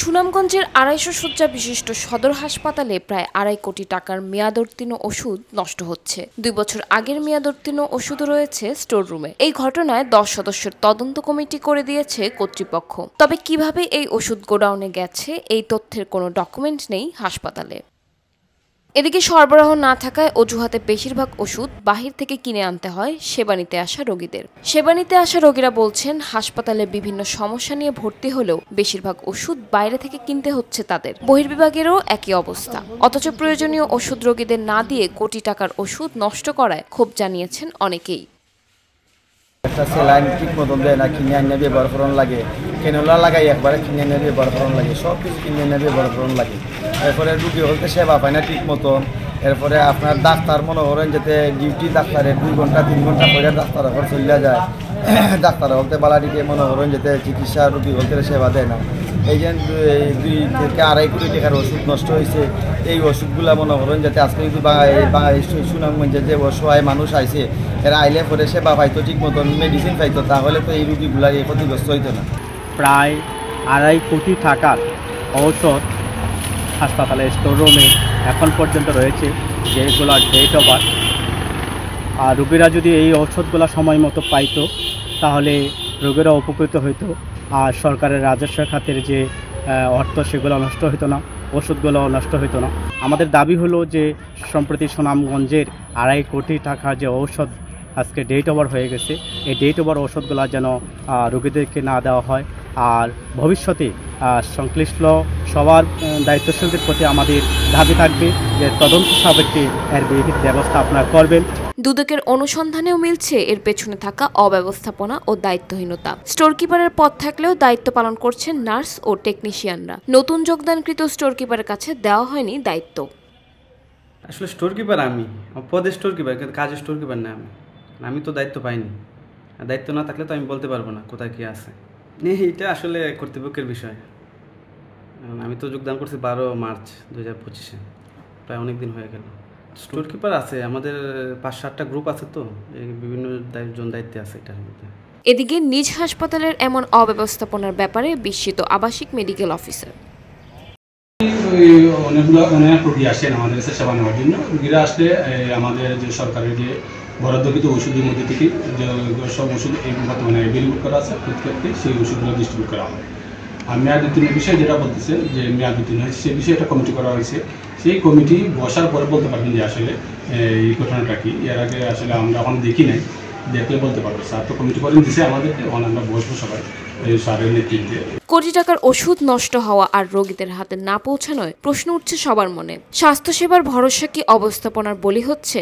সুনামগঞ্জের ২৫০ শয্যা বিশিষ্ট সদর হাসপাতালে প্রায় ২.৫ কোটি টাকার মেয়াদোত্তীর্ণ ওষুধ নষ্ট হচ্ছে। ২ বছর আগের মেয়াদোত্তীর্ণ ওষুধও রয়েছে স্টোর রুমে। এই ঘটনায় ১০ সদস্যের তদন্ত কমিটি করে দিয়েছে কর্তৃপক্ষ। তবে কিভাবে এই ওষুধ গোডাউনে গেছে এই তথ্যের কোনো ডকুমেন্ট নেই হাসপাতালে। এদিকে সরবরাহ না থাকায় অজুহাতে বেশিরভাগ ওষুধ বাহির থেকে কিনে আনতে হয় সেবা নিতে আসা রোগীদের। সেবা নিতে আসা রোগীরা বলছেন, হাসপাতালে বিভিন্ন সমস্যা নিয়ে ভর্তি হলেও বেশিরভাগ ওষুধ বাইরে থেকে কিনতে হচ্ছে তাদের। বহির্বিভাগেরও একই অবস্থা। অথচ প্রয়োজনীয় ওষুধ রোগীদের না দিয়ে কোটি টাকার ওষুধ নষ্ট করায় ক্ষোভ জানিয়েছেন অনেকেই। একটা সেলাইন ঠিক মতন দেয় না, কিনে আনে ব্যবহার করার লাগে, কেনলা লাগাই একবারে কিনে এনে ব্যবহার করার লাগে, সব কিছু কিনে এনে ব্যবহার করার লাগে। এরপরে রুগী হলতে সেবা পায় না ঠিক মতন। এরপরে আপনার ডাক্তার মনে করেন যাতে ডিউটি ডাক্তারের 2 ঘন্টা 3 ঘন্টা করে ডাক্তার এখন চলে যায়। ডাক্তার হলতে বালাটিকে মনে করেন যাতে চিকিৎসা রুগী হলতে সেবা দেয় না। এই যে 2 থেকে 2.5 কোটি টাকার ওষুধ নষ্ট হয়েছে। এই ওষুধগুলো মনে করেন যাতে আজকে যদি সুনামগঞ্জে যে অসহায় মানুষ আইছে, এরা আইলে পরে সেবা পাইতো ঠিক মতন, মেডিসিন পাইতো, তাহলে তো এই রুগীগুলা এই ক্ষতিগ্রস্ত হইতো না। প্রায় 2.5 কোটি টাকার ঔষধ হাসপাতালে স্টোর রুমে এখন পর্যন্ত রয়েছে, যেগুলো ডেট ওভার। আর রোগীরা যদি এই ঔষধগুলো সময় মতো পাইতো তাহলে রোগীরা উপকৃত হইতো, আর সরকারের রাজস্ব খাতের যে অর্থ সেগুলো নষ্ট হতো না, ওষুধগুলো নষ্ট হতো না। আমাদের দাবি হলো যে সম্প্রতি সুনামগঞ্জের 2.5 কোটি টাকার যে ঔষধ আজকে ডেট ওভার হয়ে গেছে, এই ডেট ওভার ওষুধগুলো যেন রোগীদেরকে না দেওয়া হয়। আর ভবিষ্যতে সংশ্লিষ্ট সবার দায়িত্বশীলদের প্রতি আমাদের দাবি থাকবে যে তদন্ত সাপেক্ষে এর বিহিত ব্যবস্থা আপনারা করবেন। দুদকের অনুসন্ধানেও মিলছে এর পেছনে থাকা অব্যবস্থাপনা ও দায়িত্বহীনতা। স্টোর কিপারের পদ থাকলেও দায়িত্ব পালন করছেন নার্স ও টেকনিশিয়ানরা। নতুন যোগদানকৃত স্টোর কিপারের কাছে দেওয়া হয়নি দায়িত্ব। আসলে স্টোর কিপার আমি, পদে স্টোর কিপার, কিন্তু কাজে স্টোর কিপার না। আমি তো দায়িত্ব পাইনি। দায়িত্ব না থাকলে তো আমি বলতে পারবো না কোথায় কী আছে। এইটা আসলে কর্তৃপক্ষের বিষয়। আমি তো যোগদান করছি 12 মার্চ 2025-এ, প্রায় অনেক দিন হয়ে গেল। স্টোর কিপার আছে আমাদের 5-7টা গ্রুপ আছে, তো বিভিন্ন জন দায়িত্বে আছে এটার মধ্যে। এদিকে নিজ হাসপাতালের এমন অব্যবস্থাপনার ব্যাপারে বিস্মিত আবাসিক মেডিকেল অফিসার। অনেক রোগী আসেন আমাদের কাছে সেবা নেওয়ার জন্য। রোগীরা আসলে আমাদের যে সরকারের যে বরাদ্দকৃত ওষুধের মধ্যে থেকে যে সব ওষুধ এই বর্তমানে অ্যাভেলেবল করা আছে, প্রত্যেককে সেই ওষুধগুলো ডিস্ট্রিবিউট করা হয়। আর মেয়াদ উত্তীর্ণের বিষয়ে যেটা বলতেছে যে মেয়াদ উত্তীর্ণ হয়েছে, সেই বিষয়ে একটা কমিটি করা হয়েছে। সেই কমিটি বসার পরে বলতে পারবেন যে আসলে এই ঘটনাটা কি। এর আগে আসলে আমরা এখন দেখি নাই, দেখলে বলতে পারবো। স্যার তো কমিটি করে দিচ্ছে আমাদের, এখন আমরা বসবো সবাই স্যারের নেতৃত্বে। কোটি টাকার ওষুধ নষ্ট হওয়া আর রোগীদের হাতে না পৌঁছানোয় প্রশ্ন উঠছে সবার মনে। স্বাস্থ্যসেবার ভরসা কি অবস্থাপনার বলি হচ্ছে?